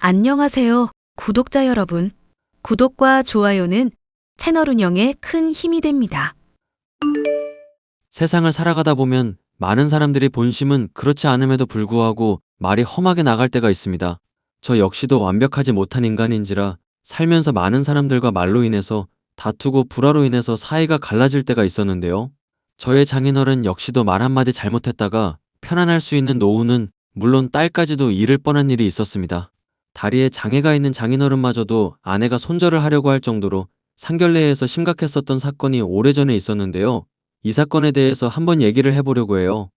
안녕하세요, 구독자 여러분. 구독과 좋아요는 채널 운영에 큰 힘이 됩니다. 세상을 살아가다 보면 많은 사람들이 본심은 그렇지 않음에도 불구하고 말이 험하게 나갈 때가 있습니다. 저 역시도 완벽하지 못한 인간인지라 살면서 많은 사람들과 말로 인해서 다투고 불화로 인해서 사이가 갈라질 때가 있었는데요. 저의 장인어른 역시도 말 한마디 잘못했다가 편안할 수 있는 노후는 물론 딸까지도 잃을 뻔한 일이 있었습니다. 다리에 장애가 있는 장인어른마저도 아내가 손절을 하려고 할 정도로 상견례에서 심각했었던 사건이 오래전에 있었는데요. 이 사건에 대해서 한번 얘기를 해보려고 해요.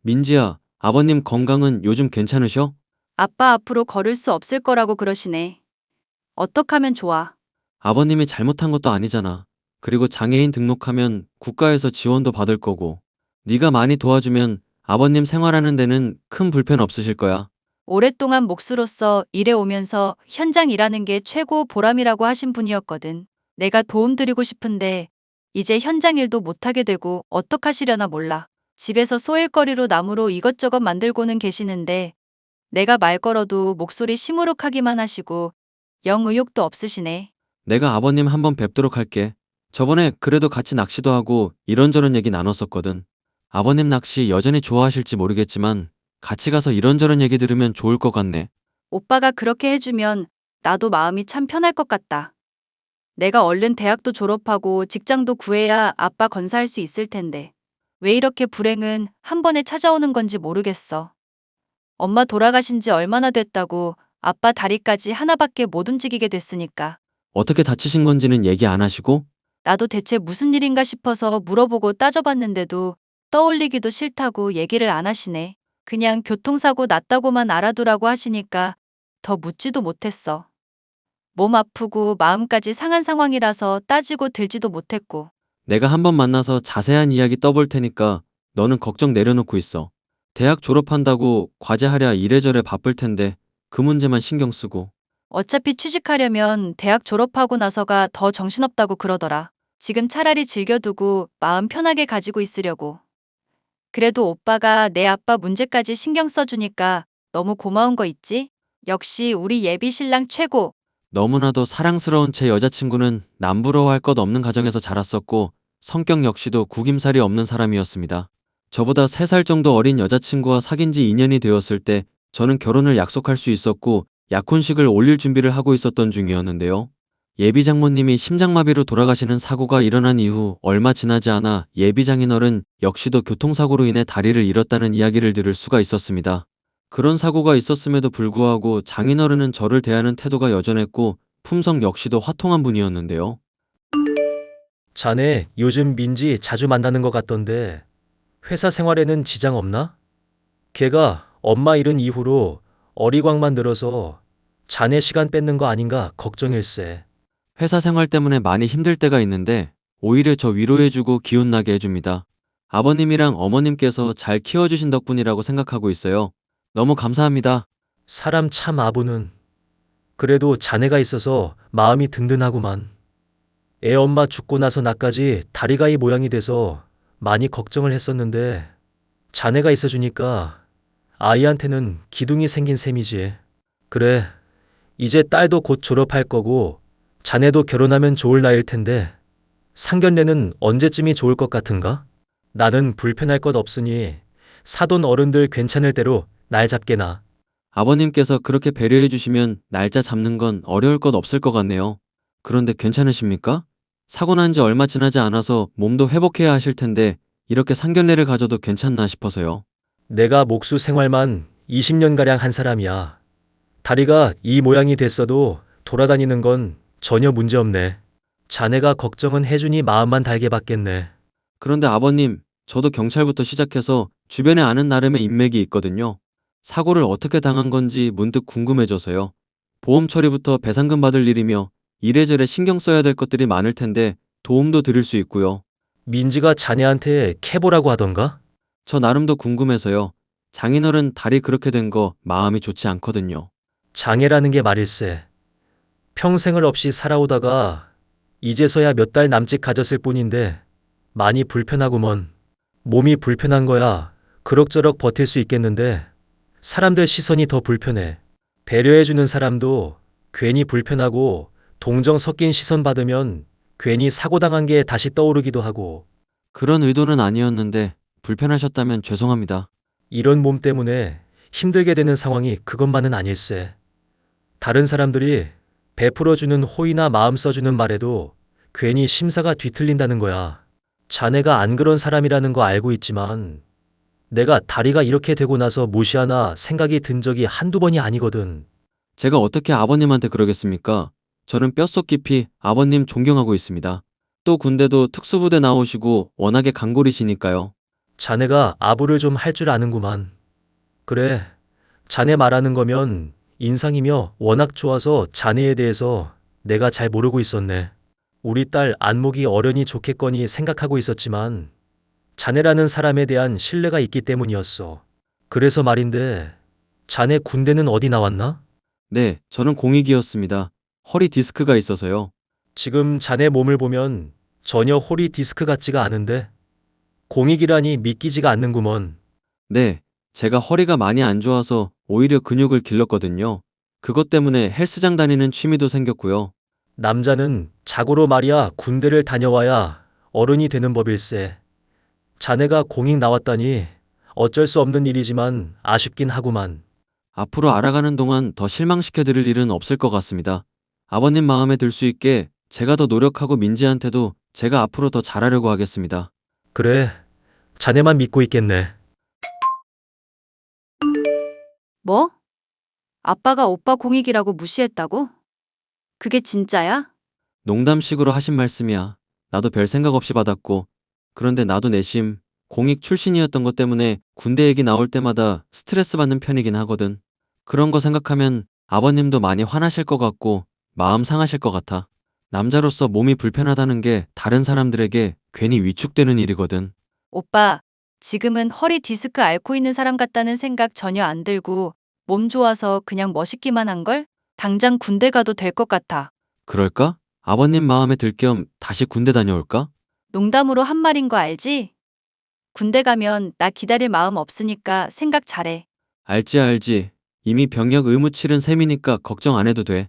민지야, 아버님 건강은 요즘 괜찮으셔? 아빠 앞으로 걸을 수 없을 거라고 그러시네. 어떡하면 좋아? 아버님이 잘못한 것도 아니잖아. 그리고 장애인 등록하면 국가에서 지원도 받을 거고. 네가 많이 도와주면 아버님 생활하는 데는 큰 불편 없으실 거야. 오랫동안 몫으로서 일해오면서 현장 일하는 게 최고 보람이라고 하신 분이었거든. 내가 도움드리고 싶은데 이제 현장 일도 못하게 되고 어떡하시려나 몰라. 집에서 소일거리로 나무로 이것저것 만들고는 계시는데 내가 말 걸어도 목소리 시무룩하기만 하시고 영 의욕도 없으시네. 내가 아버님 한번 뵙도록 할게. 저번에 그래도 같이 낚시도 하고 이런저런 얘기 나눴었거든. 아버님 낚시 여전히 좋아하실지 모르겠지만 같이 가서 이런저런 얘기 들으면 좋을 것 같네. 오빠가 그렇게 해주면 나도 마음이 참 편할 것 같다. 내가 얼른 대학도 졸업하고 직장도 구해야 아빠 건사할 수 있을 텐데. 왜 이렇게 불행은 한 번에 찾아오는 건지 모르겠어. 엄마 돌아가신 지 얼마나 됐다고 아빠 다리까지 하나밖에 못 움직이게 됐으니까. 어떻게 다치신 건지는 얘기 안 하시고? 나도 대체 무슨 일인가 싶어서 물어보고 따져봤는데도 떠올리기도 싫다고 얘기를 안 하시네. 그냥 교통사고 났다고만 알아두라고 하시니까 더 묻지도 못했어. 몸 아프고 마음까지 상한 상황이라서 따지고 들지도 못했고. 내가 한번 만나서 자세한 이야기 떠볼 테니까 너는 걱정 내려놓고 있어. 대학 졸업한다고 과제하랴 이래저래 바쁠 텐데 그 문제만 신경 쓰고. 어차피 취직하려면 대학 졸업하고 나서가 더 정신없다고 그러더라. 지금 차라리 즐겨두고 마음 편하게 가지고 있으려고. 그래도 오빠가 내 아빠 문제까지 신경 써주니까 너무 고마운 거 있지? 역시 우리 예비 신랑 최고. 너무나도 사랑스러운 제 여자친구는 남부러워할 것 없는 가정에서 자랐었고 성격 역시도 구김살이 없는 사람이었습니다. 저보다 3살 정도 어린 여자친구와 사귄 지 2년이 되었을 때 저는 결혼을 약속할 수 있었고 약혼식을 올릴 준비를 하고 있었던 중이었는데요. 예비 장모님이 심장마비로 돌아가시는 사고가 일어난 이후 얼마 지나지 않아 예비 장인어른 역시도 교통사고로 인해 다리를 잃었다는 이야기를 들을 수가 있었습니다. 그런 사고가 있었음에도 불구하고 장인어른은 저를 대하는 태도가 여전했고 품성 역시도 화통한 분이었는데요. 자네 요즘 민지 자주 만나는 것 같던데 회사 생활에는 지장 없나? 걔가 엄마 잃은 이후로 어리광만 늘어서 자네 시간 뺏는 거 아닌가 걱정일세. 회사 생활 때문에 많이 힘들 때가 있는데 오히려 저 위로해주고 기운나게 해줍니다. 아버님이랑 어머님께서 잘 키워주신 덕분이라고 생각하고 있어요. 너무 감사합니다. 사람 참 아부는 그래도 자네가 있어서 마음이 든든하구만. 애 엄마 죽고 나서 나까지 다리가 이 모양이 돼서 많이 걱정을 했었는데 자네가 있어주니까 아이한테는 기둥이 생긴 셈이지. 그래, 이제 딸도 곧 졸업할 거고 자네도 결혼하면 좋을 나이일 텐데 상견례는 언제쯤이 좋을 것 같은가? 나는 불편할 것 없으니 사돈 어른들 괜찮을 대로 날 잡게나. 아버님께서 그렇게 배려해 주시면 날짜 잡는 건 어려울 것 없을 것 같네요. 그런데 괜찮으십니까? 사고 난 지 얼마 지나지 않아서 몸도 회복해야 하실 텐데 이렇게 상견례를 가져도 괜찮나 싶어서요. 내가 목수 생활만 20년가량 한 사람이야. 다리가 이 모양이 됐어도 돌아다니는 건 전혀 문제없네. 자네가 걱정은 해주니 마음만 달게 받겠네. 그런데 아버님, 저도 경찰부터 시작해서 주변에 아는 나름의 인맥이 있거든요. 사고를 어떻게 당한 건지 문득 궁금해져서요. 보험 처리부터 배상금 받을 일이며 이래저래 신경 써야 될 것들이 많을 텐데 도움도 드릴 수 있고요. 민지가 자네한테 캐보라고 하던가? 저 나름도 궁금해서요. 장인어른 다리 그렇게 된 거 마음이 좋지 않거든요. 장애라는 게 말일세. 평생을 없이 살아오다가 이제서야 몇 달 남짓 가졌을 뿐인데 많이 불편하구먼. 몸이 불편한 거야 그럭저럭 버틸 수 있겠는데 사람들 시선이 더 불편해. 배려해주는 사람도 괜히 불편하고 동정 섞인 시선 받으면 괜히 사고당한 게 다시 떠오르기도 하고 그런 의도는 아니었는데 불편하셨다면 죄송합니다. 이런 몸 때문에 힘들게 되는 상황이 그것만은 아닐세. 다른 사람들이 베풀어주는 호의나 마음 써주는 말에도 괜히 심사가 뒤틀린다는 거야. 자네가 안 그런 사람이라는 거 알고 있지만 내가 다리가 이렇게 되고 나서 무시하나 생각이 든 적이 한두 번이 아니거든. 제가 어떻게 아버님한테 그러겠습니까? 저는 뼛속 깊이 아버님 존경하고 있습니다. 또 군대도 특수부대 나오시고 워낙에 강골이시니까요. 자네가 아부를 좀 할 줄 아는구만. 그래, 자네 말하는 거면 인상이며 워낙 좋아서 자네에 대해서 내가 잘 모르고 있었네. 우리 딸 안목이 어련히 좋겠거니 생각하고 있었지만 자네라는 사람에 대한 신뢰가 있기 때문이었어. 그래서 말인데 자네 군대는 어디 나왔나? 네, 저는 공익이었습니다. 허리 디스크가 있어서요. 지금 자네 몸을 보면 전혀 호리 디스크 같지가 않은데 공익이라니 믿기지가 않는구먼. 네, 제가 허리가 많이 안 좋아서 오히려 근육을 길렀거든요. 그것 때문에 헬스장 다니는 취미도 생겼고요. 남자는 자고로 말이야 군대를 다녀와야 어른이 되는 법일세. 자네가 공익 나왔다니 어쩔 수 없는 일이지만 아쉽긴 하구만. 앞으로 알아가는 동안 더 실망시켜드릴 일은 없을 것 같습니다. 아버님 마음에 들 수 있게 제가 더 노력하고 민지한테도 제가 앞으로 더 잘하려고 하겠습니다. 그래, 자네만 믿고 있겠네. 뭐? 아빠가 오빠 공익이라고 무시했다고? 그게 진짜야? 농담식으로 하신 말씀이야. 나도 별 생각 없이 받았고, 그런데 나도 내심 공익 출신이었던 것 때문에 군대 얘기 나올 때마다 스트레스 받는 편이긴 하거든. 그런 거 생각하면 아버님도 많이 화나실 것 같고 마음 상하실 것 같아. 남자로서 몸이 불편하다는 게 다른 사람들에게 괜히 위축되는 일이거든. 오빠, 지금은 허리 디스크 앓고 있는 사람 같다는 생각 전혀 안 들고 몸 좋아서 그냥 멋있기만 한걸? 당장 군대 가도 될 것 같아. 그럴까? 아버님 마음에 들 겸 다시 군대 다녀올까? 농담으로 한 말인 거 알지? 군대 가면 나 기다릴 마음 없으니까 생각 잘해. 알지. 이미 병역 의무 치른 셈이니까 걱정 안 해도 돼.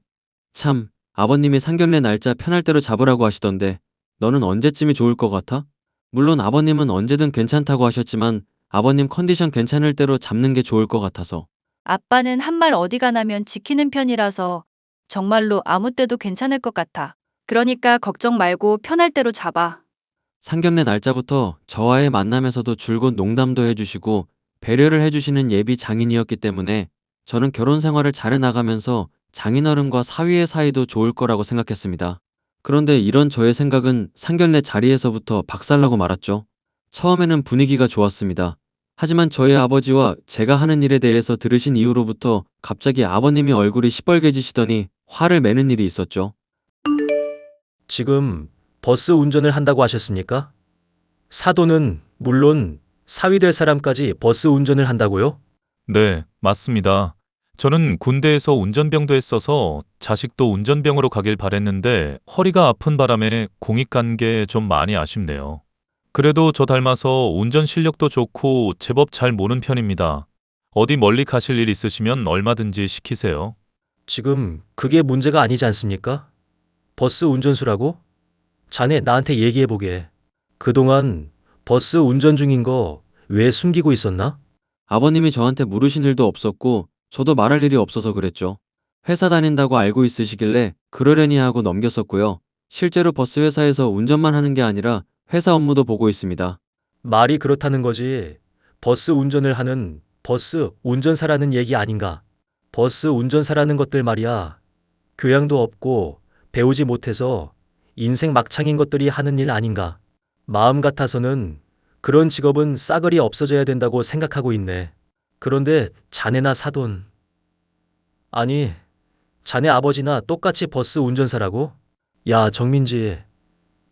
참, 아버님이 상견례 날짜 편할 대로 잡으라고 하시던데 너는 언제쯤이 좋을 것 같아? 물론 아버님은 언제든 괜찮다고 하셨지만 아버님 컨디션 괜찮을 대로 잡는 게 좋을 것 같아서. 아빠는 한 말 어디 가나면 지키는 편이라서 정말로 아무 때도 괜찮을 것 같아. 그러니까 걱정 말고 편할 대로 잡아. 상견례 날짜부터 저와의 만남에서도 줄곧 농담도 해주시고 배려를 해주시는 예비 장인이었기 때문에 저는 결혼 생활을 잘 해나가면서 장인어른과 사위의 사이도 좋을 거라고 생각했습니다. 그런데 이런 저의 생각은 상견례 자리에서부터 박살나고 말았죠. 처음에는 분위기가 좋았습니다. 하지만 저희 아버지와 제가 하는 일에 대해서 들으신 이후로부터 갑자기 아버님이 얼굴이 시뻘개지시더니 화를 매는 일이 있었죠. 지금 버스 운전을 한다고 하셨습니까? 사돈은 물론 사위 될 사람까지 버스 운전을 한다고요? 네, 맞습니다. 저는 군대에서 운전병도 했어서 자식도 운전병으로 가길 바랬는데 허리가 아픈 바람에 공익 간 게 좀 많이 아쉽네요. 그래도 저 닮아서 운전 실력도 좋고 제법 잘 모는 편입니다. 어디 멀리 가실 일 있으시면 얼마든지 시키세요. 지금 그게 문제가 아니지 않습니까? 버스 운전수라고? 자네 나한테 얘기해보게. 그동안 버스 운전 중인 거 왜 숨기고 있었나? 아버님이 저한테 물으신 일도 없었고 저도 말할 일이 없어서 그랬죠. 회사 다닌다고 알고 있으시길래 그러려니 하고 넘겼었고요. 실제로 버스 회사에서 운전만 하는 게 아니라 회사 업무도 보고 있습니다. 말이 그렇다는 거지. 버스 운전을 하는 버스 운전사라는 얘기 아닌가? 버스 운전사라는 것들 말이야. 교양도 없고 배우지 못해서 인생 막창인 것들이 하는 일 아닌가? 마음 같아서는 그런 직업은 싸그리 없어져야 된다고 생각하고 있네. 그런데 자네나 사돈. 아니, 자네 아버지나 똑같이 버스 운전사라고? 야, 정민지.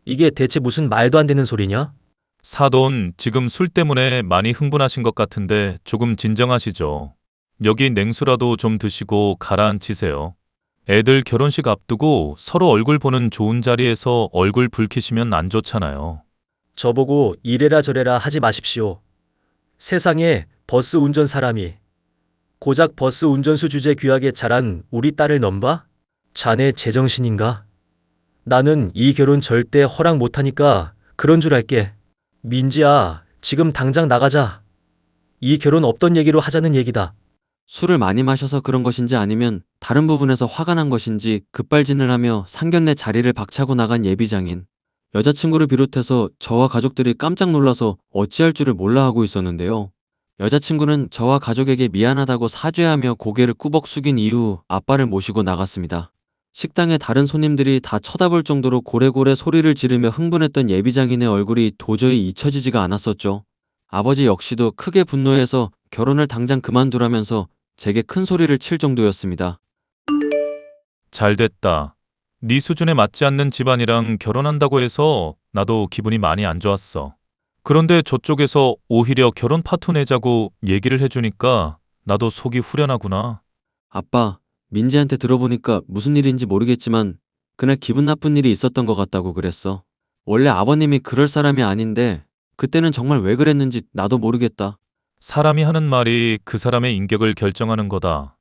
이게 대체 무슨 말도 안 되는 소리냐? 사돈, 지금 술 때문에 많이 흥분하신 것 같은데 조금 진정하시죠. 여기 냉수라도 좀 드시고 가라앉히세요. 애들 결혼식 앞두고 서로 얼굴 보는 좋은 자리에서 얼굴 붉히시면 안 좋잖아요. 저보고 이래라 저래라 하지 마십시오. 세상에 버스 운전 사람이 고작 버스 운전수 주제 귀하게 자란 우리 딸을 넘봐? 자네 제정신인가? 나는 이 결혼 절대 허락 못하니까 그런 줄 알게. 민지야, 지금 당장 나가자. 이 결혼 없던 얘기로 하자는 얘기다. 술을 많이 마셔서 그런 것인지 아니면 다른 부분에서 화가 난 것인지 급발진을 하며 상견례 자리를 박차고 나간 예비장인. 여자친구를 비롯해서 저와 가족들이 깜짝 놀라서 어찌할 줄을 몰라 하고 있었는데요. 여자친구는 저와 가족에게 미안하다고 사죄하며 고개를 꾸벅 숙인 이후 아빠를 모시고 나갔습니다. 식당에 다른 손님들이 다 쳐다볼 정도로 고래고래 소리를 지르며 흥분했던 예비장인의 얼굴이 도저히 잊혀지지가 않았었죠. 아버지 역시도 크게 분노해서 결혼을 당장 그만두라면서 제게 큰 소리를 칠 정도였습니다. 잘 됐다. 네 수준에 맞지 않는 집안이랑 결혼한다고 해서 나도 기분이 많이 안 좋았어. 그런데 저쪽에서 오히려 결혼 파토 내자고 얘기를 해주니까 나도 속이 후련하구나. 아빠, 민지한테 들어보니까 무슨 일인지 모르겠지만 그날 기분 나쁜 일이 있었던 것 같다고 그랬어. 원래 아버님이 그럴 사람이 아닌데 그때는 정말 왜 그랬는지 나도 모르겠다. 사람이 하는 말이 그 사람의 인격을 결정하는 거다.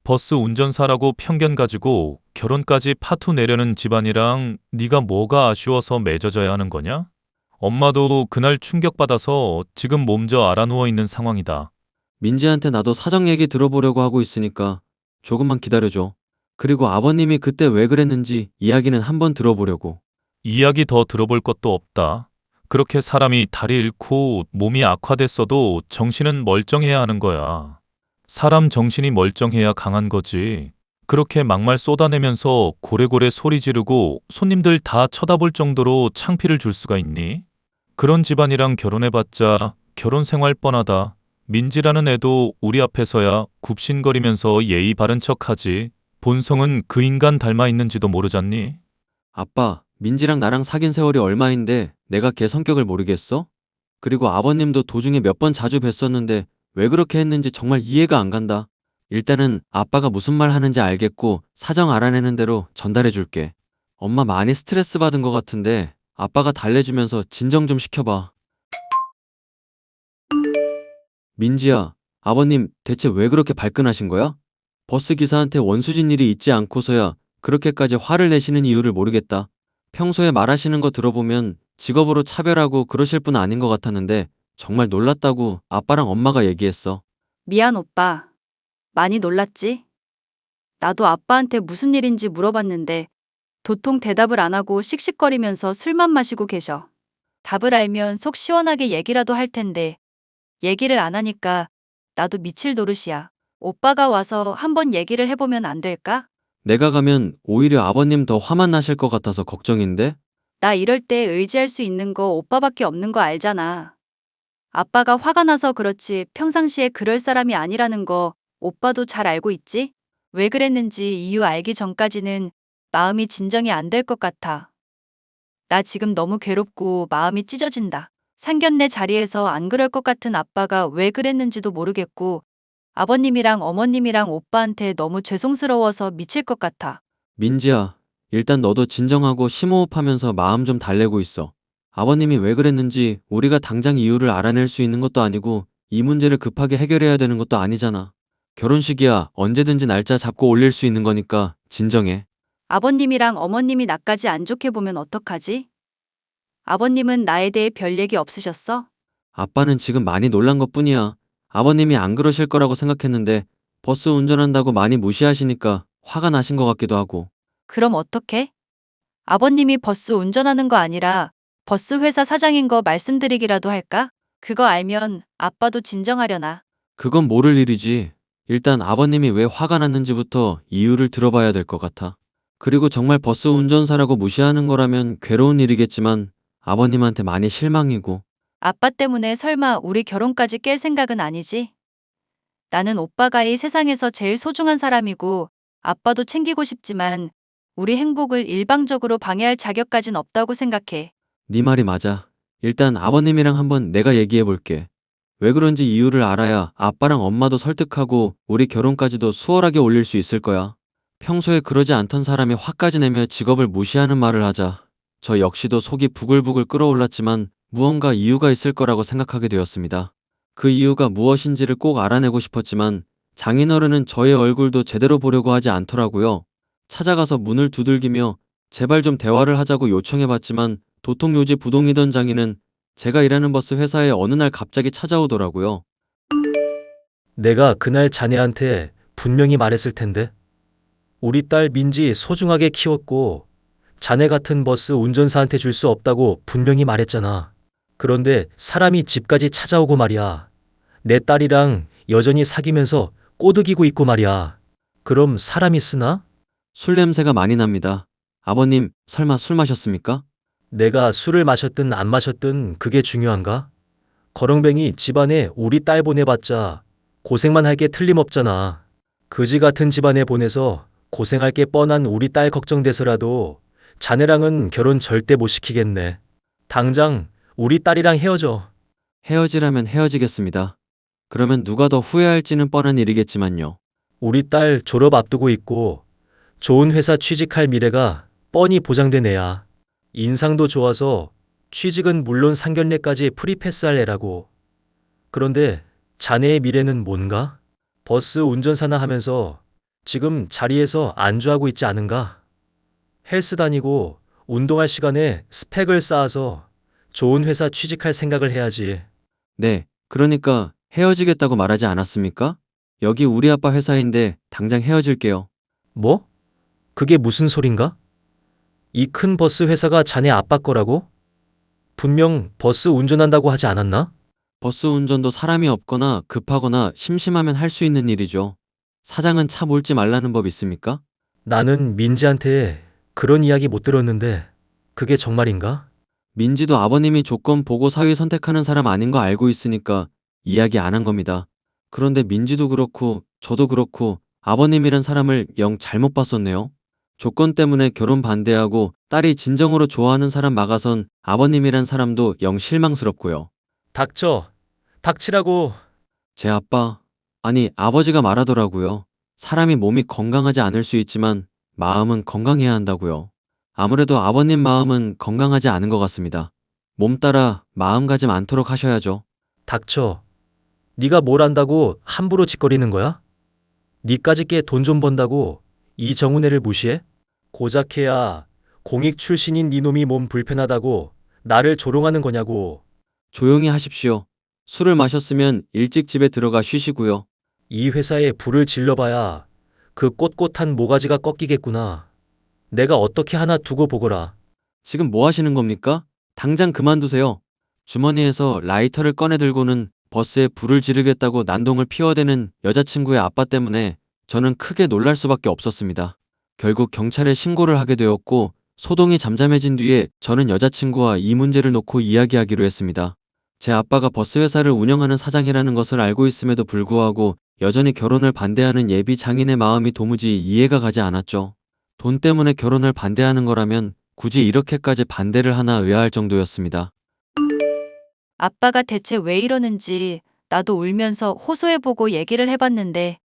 버스 운전사라고 편견 가지고 결혼까지 파토 내려는 집안이랑 네가 뭐가 아쉬워서 맺어져야 하는 거냐? 엄마도 그날 충격받아서 지금 몸져 알아누워 있는 상황이다. 민지한테 나도 사정 얘기 들어보려고 하고 있으니까 조금만 기다려줘. 그리고 아버님이 그때 왜 그랬는지 이야기는 한번 들어보려고. 이야기 더 들어볼 것도 없다. 그렇게 사람이 다리 잃고 몸이 악화됐어도 정신은 멀쩡해야 하는 거야. 사람 정신이 멀쩡해야 강한 거지. 그렇게 막말 쏟아내면서 고래고래 소리 지르고 손님들 다 쳐다볼 정도로 창피를 줄 수가 있니? 그런 집안이랑 결혼해봤자 결혼 생활 뻔하다. 민지라는 애도 우리 앞에서야 굽신거리면서 예의 바른 척하지. 본성은 그 인간 닮아 있는지도 모르잖니? 아빠, 민지랑 나랑 사귄 세월이 얼마인데 내가 걔 성격을 모르겠어? 그리고 아버님도 도중에 몇 번 자주 뵀었는데 왜 그렇게 했는지 정말 이해가 안 간다. 일단은 아빠가 무슨 말 하는지 알겠고 사정 알아내는 대로 전달해 줄게. 엄마 많이 스트레스 받은 것 같은데 아빠가 달래주면서 진정 좀 시켜봐. 민지야, 아버님 대체 왜 그렇게 발끈하신 거야? 버스 기사한테 원수진 일이 있지 않고서야 그렇게까지 화를 내시는 이유를 모르겠다. 평소에 말하시는 거 들어보면 직업으로 차별하고 그러실 분 아닌 것 같았는데 정말 놀랐다고 아빠랑 엄마가 얘기했어. 미안, 오빠. 많이 놀랐지? 나도 아빠한테 무슨 일인지 물어봤는데 도통 대답을 안 하고 씩씩거리면서 술만 마시고 계셔. 답을 알면 속 시원하게 얘기라도 할 텐데 얘기를 안 하니까 나도 미칠 노릇이야. 오빠가 와서 한번 얘기를 해보면 안 될까? 내가 가면 오히려 아버님 더 화만 나실 것 같아서 걱정인데? 나 이럴 때 의지할 수 있는 거 오빠밖에 없는 거 알잖아. 아빠가 화가 나서 그렇지 평상시에 그럴 사람이 아니라는 거 오빠도 잘 알고 있지? 왜 그랬는지 이유 알기 전까지는 마음이 진정이 안 될 것 같아. 나 지금 너무 괴롭고 마음이 찢어진다. 상견례 자리에서 안 그럴 것 같은 아빠가 왜 그랬는지도 모르겠고 아버님이랑 어머님이랑 오빠한테 너무 죄송스러워서 미칠 것 같아. 민지야, 일단 너도 진정하고 심호흡하면서 마음 좀 달래고 있어. 아버님이 왜 그랬는지 우리가 당장 이유를 알아낼 수 있는 것도 아니고 이 문제를 급하게 해결해야 되는 것도 아니잖아. 결혼식이야 언제든지 날짜 잡고 올릴 수 있는 거니까 진정해. 아버님이랑 어머님이 나까지 안 좋게 보면 어떡하지? 아버님은 나에 대해 별 얘기 없으셨어? 아빠는 지금 많이 놀란 것뿐이야. 아버님이 안 그러실 거라고 생각했는데 버스 운전한다고 많이 무시하시니까 화가 나신 것 같기도 하고. 그럼 어떡해? 아버님이 버스 운전하는 거 아니라 버스 회사 사장인 거 말씀드리기라도 할까? 그거 알면 아빠도 진정하려나? 그건 모를 일이지. 일단 아버님이 왜 화가 났는지부터 이유를 들어봐야 될 것 같아. 그리고 정말 버스 운전사라고 무시하는 거라면 괴로운 일이겠지만 아버님한테 많이 실망이고. 아빠 때문에 설마 우리 결혼까지 깰 생각은 아니지? 나는 오빠가 이 세상에서 제일 소중한 사람이고 아빠도 챙기고 싶지만 우리 행복을 일방적으로 방해할 자격까진 없다고 생각해. 네 말이 맞아. 일단 아버님이랑 한번 내가 얘기해 볼게. 왜 그런지 이유를 알아야 아빠랑 엄마도 설득하고 우리 결혼까지도 수월하게 올릴 수 있을 거야. 평소에 그러지 않던 사람이 화까지 내며 직업을 무시하는 말을 하자. 저 역시도 속이 부글부글 끓어올랐지만 무언가 이유가 있을 거라고 생각하게 되었습니다. 그 이유가 무엇인지를 꼭 알아내고 싶었지만 장인어른은 저의 얼굴도 제대로 보려고 하지 않더라고요. 찾아가서 문을 두들기며 제발 좀 대화를 하자고 요청해봤지만 도통 요지 부동이던 장인은 제가 일하는 버스 회사에 어느 날 갑자기 찾아오더라고요. 내가 그날 자네한테 분명히 말했을 텐데. 우리 딸 민지 소중하게 키웠고 자네 같은 버스 운전사한테 줄 수 없다고 분명히 말했잖아. 그런데 사람이 집까지 찾아오고 말이야. 내 딸이랑 여전히 사귀면서 꼬드기고 있고 말이야. 그럼 사람이 쓰나? 술 냄새가 많이 납니다. 아버님, 설마 술 마셨습니까? 내가 술을 마셨든 안 마셨든 그게 중요한가? 거렁뱅이 집안에 우리 딸 보내봤자 고생만 할 게 틀림없잖아. 그지 같은 집안에 보내서 고생할 게 뻔한 우리 딸 걱정돼서라도 자네랑은 결혼 절대 못 시키겠네. 당장 우리 딸이랑 헤어져. 헤어지라면 헤어지겠습니다. 그러면 누가 더 후회할지는 뻔한 일이겠지만요. 우리 딸 졸업 앞두고 있고 좋은 회사 취직할 미래가 뻔히 보장된 애야. 인상도 좋아서 취직은 물론 상견례까지 프리패스할 애라고. 그런데 자네의 미래는 뭔가? 버스 운전사나 하면서 지금 자리에서 안주하고 있지 않은가? 헬스 다니고 운동할 시간에 스펙을 쌓아서 좋은 회사 취직할 생각을 해야지. 네, 그러니까 헤어지겠다고 말하지 않았습니까? 여기 우리 아빠 회사인데 당장 헤어질게요. 뭐? 그게 무슨 소린가? 이 큰 버스 회사가 자네 아빠 거라고? 분명 버스 운전한다고 하지 않았나? 버스 운전도 사람이 없거나 급하거나 심심하면 할 수 있는 일이죠. 사장은 차 몰지 말라는 법 있습니까? 나는 민지한테 그런 이야기 못 들었는데 그게 정말인가? 민지도 아버님이 조건 보고 사위 선택하는 사람 아닌 거 알고 있으니까 이야기 안 한 겁니다. 그런데 민지도 그렇고 저도 그렇고 아버님이란 사람을 영 잘못 봤었네요. 조건 때문에 결혼 반대하고 딸이 진정으로 좋아하는 사람 막아선 아버님이란 사람도 영 실망스럽고요. 닥쳐. 닥치라고. 제 아빠, 아니 아버지가 말하더라고요. 사람이 몸이 건강하지 않을 수 있지만 마음은 건강해야 한다고요. 아무래도 아버님 마음은 건강하지 않은 것 같습니다. 몸 따라 마음가짐 않도록 하셔야죠. 닥쳐. 네가 뭘 안다고 함부로 짓거리는 거야? 니까짓 게 돈 좀 번다고 이정훈애를 무시해? 고작해야 공익 출신인 니놈이 몸 불편하다고 나를 조롱하는 거냐고. 조용히 하십시오. 술을 마셨으면 일찍 집에 들어가 쉬시고요. 이 회사에 불을 질러봐야 그 꼿꼿한 모가지가 꺾이겠구나. 내가 어떻게 하나 두고 보거라. 지금 뭐 하시는 겁니까? 당장 그만두세요. 주머니에서 라이터를 꺼내 들고는 버스에 불을 지르겠다고 난동을 피워대는 여자친구의 아빠 때문에 저는 크게 놀랄 수밖에 없었습니다. 결국 경찰에 신고를 하게 되었고 소동이 잠잠해진 뒤에 저는 여자친구와 이 문제를 놓고 이야기하기로 했습니다. 제 아빠가 버스 회사를 운영하는 사장이라는 것을 알고 있음에도 불구하고 여전히 결혼을 반대하는 예비 장인의 마음이 도무지 이해가 가지 않았죠. 돈 때문에 결혼을 반대하는 거라면 굳이 이렇게까지 반대를 하나 의아할 정도였습니다. 아빠가 대체 왜 이러는지 나도 울면서 호소해보고 얘기를 해봤는데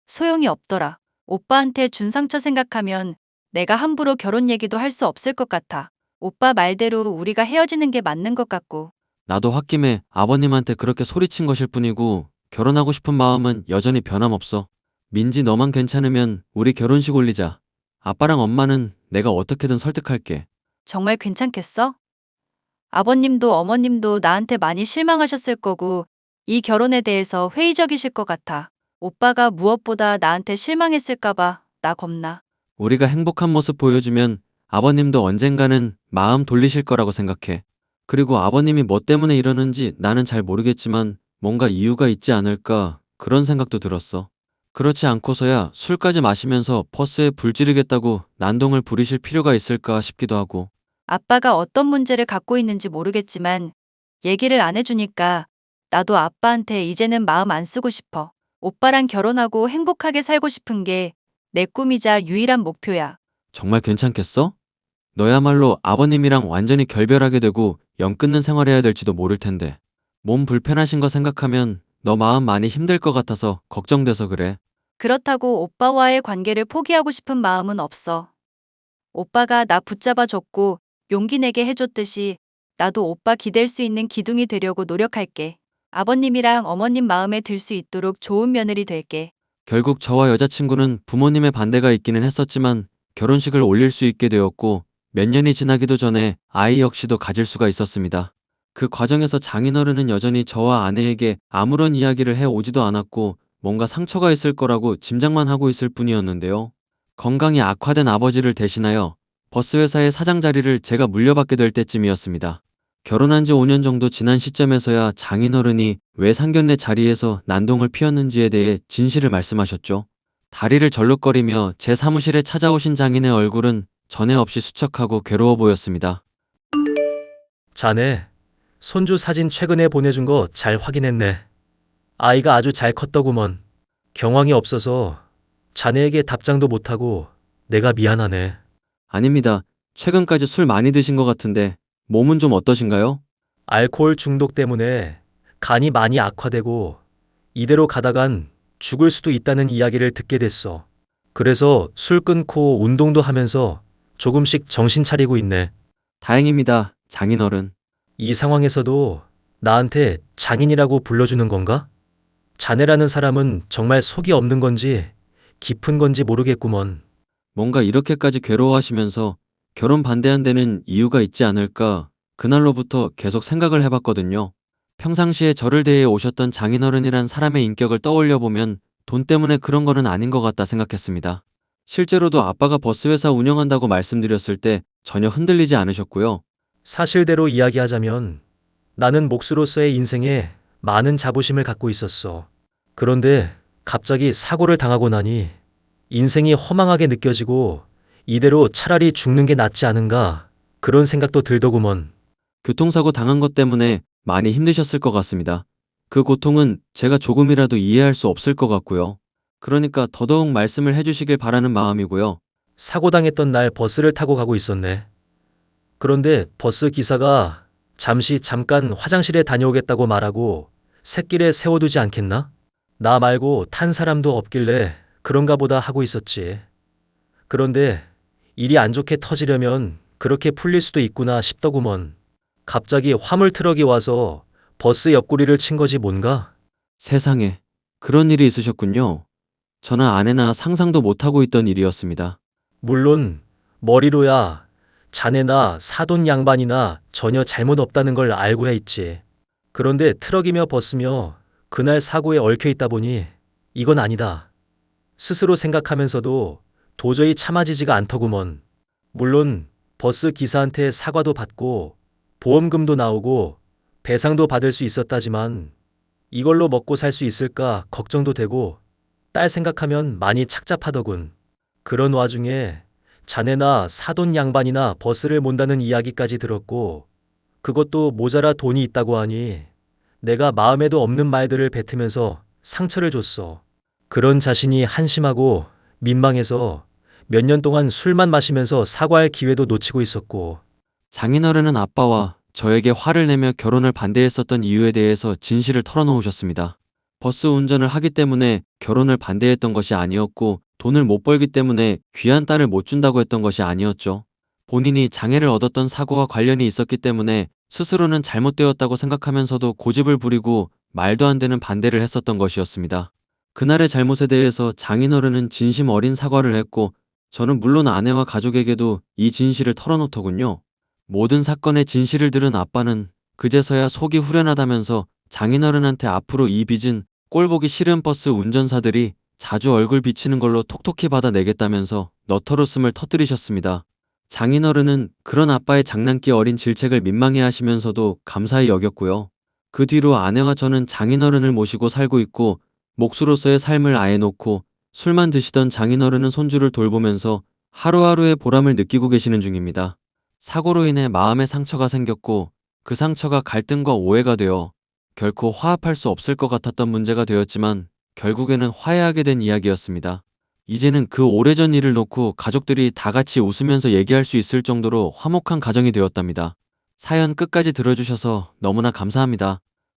소용이 없더라. 오빠한테 준 상처 생각하면 내가 함부로 결혼 얘기도 할 수 없을 것 같아. 오빠 말대로 우리가 헤어지는 게 맞는 것 같고. 나도 홧김에 아버님한테 그렇게 소리친 것일 뿐이고 결혼하고 싶은 마음은 여전히 변함없어. 민지 너만 괜찮으면 우리 결혼식 올리자. 아빠랑 엄마는 내가 어떻게든 설득할게. 정말 괜찮겠어? 아버님도 어머님도 나한테 많이 실망하셨을 거고 이 결혼에 대해서 회의적이실 것 같아. 오빠가 무엇보다 나한테 실망했을까봐 나 겁나. 우리가 행복한 모습 보여주면 아버님도 언젠가는 마음 돌리실 거라고 생각해. 그리고 아버님이 뭐 때문에 이러는지 나는 잘 모르겠지만 뭔가 이유가 있지 않을까 그런 생각도 들었어. 그렇지 않고서야 술까지 마시면서 버스에 불 지르겠다고 난동을 부리실 필요가 있을까 싶기도 하고. 아빠가 어떤 문제를 갖고 있는지 모르겠지만 얘기를 안 해주니까 나도 아빠한테 이제는 마음 안 쓰고 싶어. 오빠랑 결혼하고 행복하게 살고 싶은 게 내 꿈이자 유일한 목표야. 정말 괜찮겠어? 너야말로 아버님이랑 완전히 결별하게 되고 연 끊는 생활해야 될지도 모를 텐데. 몸 불편하신 거 생각하면 너 마음 많이 힘들 것 같아서 걱정돼서 그래. 그렇다고 오빠와의 관계를 포기하고 싶은 마음은 없어. 오빠가 나 붙잡아줬고 용기 내게 해줬듯이 나도 오빠 기댈 수 있는 기둥이 되려고 노력할게. 아버님이랑 어머님 마음에 들 수 있도록 좋은 며느리 될게. 결국 저와 여자친구는 부모님의 반대가 있기는 했었지만 결혼식을 올릴 수 있게 되었고 몇 년이 지나기도 전에 아이 역시도 가질 수가 있었습니다. 그 과정에서 장인어른은 여전히 저와 아내에게 아무런 이야기를 해오지도 않았고 뭔가 상처가 있을 거라고 짐작만 하고 있을 뿐이었는데요. 건강이 악화된 아버지를 대신하여 버스 회사의 사장 자리를 제가 물려받게 될 때쯤이었습니다. 결혼한 지 5년 정도 지난 시점에서야 장인어른이 왜 상견례 자리에서 난동을 피웠는지에 대해 진실을 말씀하셨죠. 다리를 절룩거리며 제 사무실에 찾아오신 장인의 얼굴은 전에 없이 수척하고 괴로워 보였습니다. 자네, 손주 사진 최근에 보내준 거 잘 확인했네. 아이가 아주 잘 컸더구먼. 경황이 없어서 자네에게 답장도 못하고 내가 미안하네. 아닙니다. 최근까지 술 많이 드신 것 같은데 몸은 좀 어떠신가요? 알코올 중독 때문에 간이 많이 악화되고 이대로 가다간 죽을 수도 있다는 이야기를 듣게 됐어. 그래서 술 끊고 운동도 하면서 조금씩 정신 차리고 있네. 다행입니다, 장인어른. 이 상황에서도 나한테 장인이라고 불러주는 건가? 자네라는 사람은 정말 속이 없는 건지 깊은 건지 모르겠구먼. 뭔가 이렇게까지 괴로워하시면서 결혼 반대한 데는 이유가 있지 않을까 그날로부터 계속 생각을 해봤거든요. 평상시에 저를 대해 오셨던 장인어른이란 사람의 인격을 떠올려 보면 돈 때문에 그런 거는 아닌 것 같다 생각했습니다. 실제로도 아빠가 버스 회사 운영한다고 말씀드렸을 때 전혀 흔들리지 않으셨고요. 사실대로 이야기하자면 나는 몫으로서의 인생에 많은 자부심을 갖고 있었어. 그런데 갑자기 사고를 당하고 나니 인생이 허망하게 느껴지고 이대로 차라리 죽는 게 낫지 않은가 그런 생각도 들더구먼. 교통사고 당한 것 때문에 많이 힘드셨을 것 같습니다. 그 고통은 제가 조금이라도 이해할 수 없을 것 같고요. 그러니까 더더욱 말씀을 해주시길 바라는 마음이고요. 사고 당했던 날 버스를 타고 가고 있었네. 그런데 버스 기사가 잠깐 화장실에 다녀오겠다고 말하고 샛길에 세워두지 않겠나? 나 말고 탄 사람도 없길래 그런가 보다 하고 있었지. 그런데 일이 안 좋게 터지려면 그렇게 풀릴 수도 있구나 싶더구먼. 갑자기 화물 트럭이 와서 버스 옆구리를 친 거지 뭔가? 세상에, 그런 일이 있으셨군요. 저나 아내나 상상도 못하고 있던 일이었습니다. 물론 머리로야 자네나 사돈 양반이나 전혀 잘못 없다는 걸 알고야 있지. 그런데 트럭이며 버스며 그날 사고에 얽혀 있다 보니 이건 아니다. 스스로 생각하면서도 도저히 참아지지가 않더구먼. 물론 버스 기사한테 사과도 받고 보험금도 나오고 배상도 받을 수 있었다지만 이걸로 먹고 살 수 있을까 걱정도 되고 딸 생각하면 많이 착잡하더군. 그런 와중에 자네나 사돈 양반이나 버스를 몬다는 이야기까지 들었고 그것도 모자라 돈이 있다고 하니 내가 마음에도 없는 말들을 뱉으면서 상처를 줬어. 그런 자신이 한심하고 민망해서 몇 년 동안 술만 마시면서 사과할 기회도 놓치고 있었고. 장인어른은 아빠와 저에게 화를 내며 결혼을 반대했었던 이유에 대해서 진실을 털어놓으셨습니다. 버스 운전을 하기 때문에 결혼을 반대했던 것이 아니었고 돈을 못 벌기 때문에 귀한 딸을 못 준다고 했던 것이 아니었죠. 본인이 장애를 얻었던 사고와 관련이 있었기 때문에 스스로는 잘못되었다고 생각하면서도 고집을 부리고 말도 안 되는 반대를 했었던 것이었습니다. 그날의 잘못에 대해서 장인어른은 진심 어린 사과를 했고 저는 물론 아내와 가족에게도 이 진실을 털어놓더군요. 모든 사건의 진실을 들은 아빠는 그제서야 속이 후련하다면서 장인어른한테 앞으로 이 빚은 꼴보기 싫은 버스 운전사들이 자주 얼굴 비치는 걸로 톡톡히 받아내겠다면서 너털웃음을 터뜨리셨습니다. 장인어른은 그런 아빠의 장난기 어린 질책을 민망해 하시면서도 감사히 여겼고요. 그 뒤로 아내와 저는 장인어른을 모시고 살고 있고 몫으로서의 삶을 아예 놓고 술만 드시던 장인어른은 손주를 돌보면서 하루하루의 보람을 느끼고 계시는 중입니다. 사고로 인해 마음에 상처가 생겼고 그 상처가 갈등과 오해가 되어 결코 화합할 수 없을 것 같았던 문제가 되었지만 결국에는 화해하게 된 이야기였습니다. 이제는 그 오래전 일을 놓고 가족들이 다 같이 웃으면서 얘기할 수 있을 정도로 화목한 가정이 되었답니다. 사연 끝까지 들어주셔서 너무나 감사합니다.